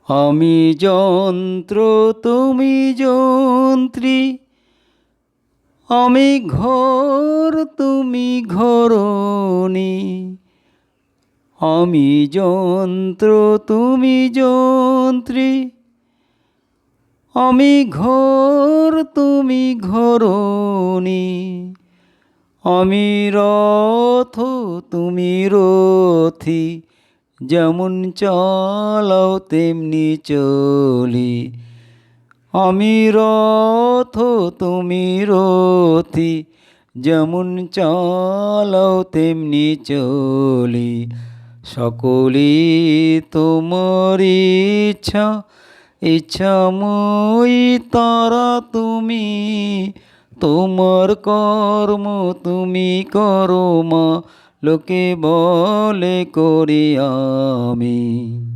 আমি যন্ত্র তুমি যন্ত্রী, আমি ঘর তুমি ঘরণী। আমি যন্ত্র তুমি যন্ত্রী, আমি ঘর তুমি ঘরণী। আমি রথ তুমি রথী, যেমন চালাও তেমনি চলি। আমি রথ তুমি রথী, যেমন চালাও তেমনি চলি। সকলই তোমার ইচ্ছা, ইচ্ছাময়ী তারা তুমি। তোমার কর্ম তুমি করো মা, লোকে বলে করি আমি।